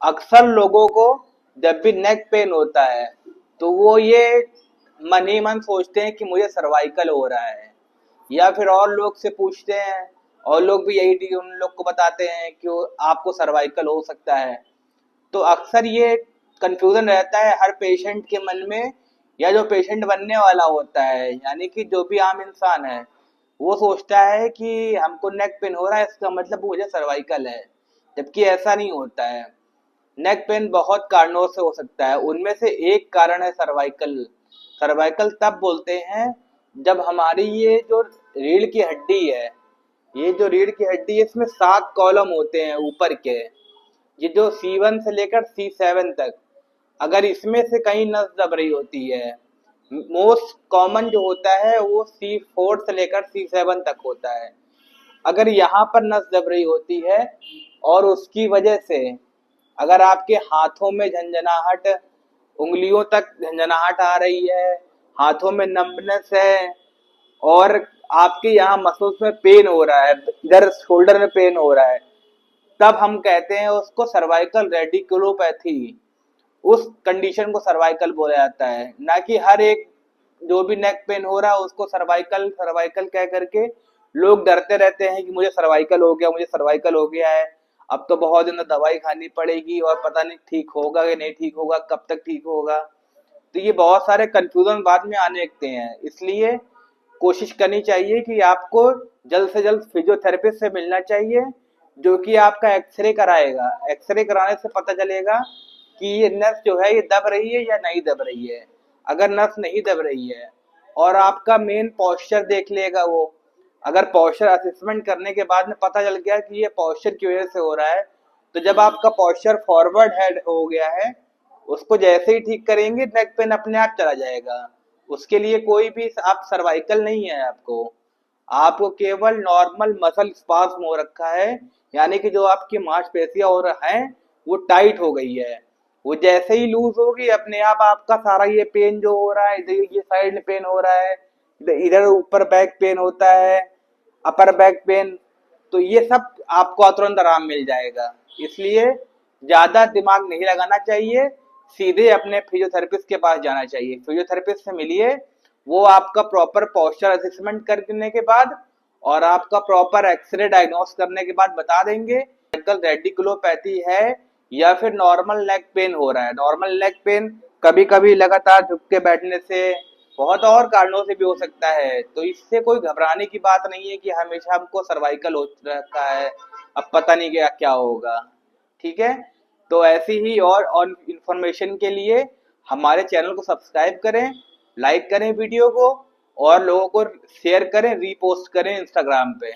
अक्सर लोगों को जब भी नेक पेन होता है तो वो ये मन ही मन सोचते हैं कि मुझे सर्वाइकल हो रहा है, या फिर और लोग से पूछते हैं और लोग भी यही उन लोग को बताते हैं कि आपको सर्वाइकल हो सकता है। तो अक्सर ये कंफ्यूजन रहता है हर पेशेंट के मन में, या जो पेशेंट बनने वाला होता है यानी कि जो भी आम इंसान है वो सोचता है कि हमको नेक पेन हो रहा है इसका मतलब मुझे सर्वाइकल है, जबकि ऐसा नहीं होता है। नेक पेन बहुत कारणों से हो सकता है, उनमें से एक कारण है सर्वाइकल। सर्वाइकल तब बोलते हैं जब हमारी ये जो रीढ़ की हड्डी है, ये जो रीढ़ की हड्डी है इसमें 7 कॉलम होते हैं ऊपर के। ये जो C1 से लेकर C7 तक, अगर इसमें से कहीं नस दब रही होती है, मोस्ट कॉमन जो होता है वो C4 से लेकर C7 तक होता है। अगर यहाँ पर नस दब रही होती है और उसकी वजह से अगर आपके हाथों में झंझनाहट, उंगलियों तक झंझनाहट आ रही है, हाथों में नंबनेस है, और आपके यहाँ मसल्स में पेन हो रहा है, इधर शोल्डर में पेन हो रहा है, तब हम कहते हैं उसको सर्वाइकल रेडिकुलोपैथी। उस कंडीशन को सर्वाइकल बोला जाता है, ना कि हर एक जो भी नेक पेन हो रहा है उसको सर्वाइकल सर्वाइकल कह करके लोग डरते रहते हैं कि मुझे सर्वाइकल हो गया, मुझे सर्वाइकल हो गया है, अब तो बहुत दिनों दवाई खानी पड़ेगी और पता नहीं ठीक होगा कि नहीं ठीक होगा, कब तक ठीक होगा। तो ये बहुत सारे कंफ्यूजन बाद में आने लगते हैं, इसलिए कोशिश करनी चाहिए कि आपको जल्द से जल्द फिजियोथेरेपिस्ट से मिलना चाहिए, जो कि आपका एक्सरे कराएगा। एक्सरे कराने से पता चलेगा कि ये नस जो है ये दब रही है या नहीं दब रही है। अगर नस नहीं दब रही है और आपका मेन पॉस्चर देख लेगा वो, अगर पॉस्चर असेसमेंट करने के बाद में पता चल गया कि ये पॉस्चर की वजह से हो रहा है, तो जब आपका पॉस्चर फॉरवर्ड हेड हो गया है, उसको जैसे ही ठीक करेंगे नेक पेन अपने आप चला जाएगा। उसके लिए कोई भी आप सर्वाइकल नहीं है आपको, आपको केवल नॉर्मल मसल स्पाज्म हो रखा है, यानी कि जो आपकी मांसपेशियां हो रहा है वो टाइट हो गई है। वो जैसे ही लूज होगी अपने आप आपका सारा ये पेन जो हो रहा है, इधर ये साइड में पेन हो रहा है, इधर ऊपर बैक पेन होता है, अपर बैक पेन, तो ये सब आपको तुरंत आराम मिल जाएगा। इसलिए ज्यादा दिमाग नहीं लगाना चाहिए, सीधे अपने फिजियोथेरेपिस्ट के पास जाना चाहिए। फिजियोथेरेपिस्ट से मिलिए, वो आपका प्रॉपर पोस्चर असेसमेंट करने के बाद और आपका प्रॉपर एक्सरे डायग्नोस करने के बाद बता देंगे सर्वाइकल रेडिकुलोपैथी है या फिर नॉर्मल नेक पेन हो रहा है। नॉर्मल नेक पेन कभी कभी लगातार झुक के बैठने से, बहुत और कारणों से भी हो सकता है, तो इससे कोई घबराने की बात नहीं है कि हमेशा हमको सर्वाइकल हो रखा है, अब पता नहीं क्या क्या होगा। ठीक है, तो ऐसी ही और इन्फॉर्मेशन के लिए हमारे चैनल को सब्सक्राइब करें, लाइक करें वीडियो को, और लोगों को शेयर करें, रीपोस्ट करें इंस्टाग्राम पे।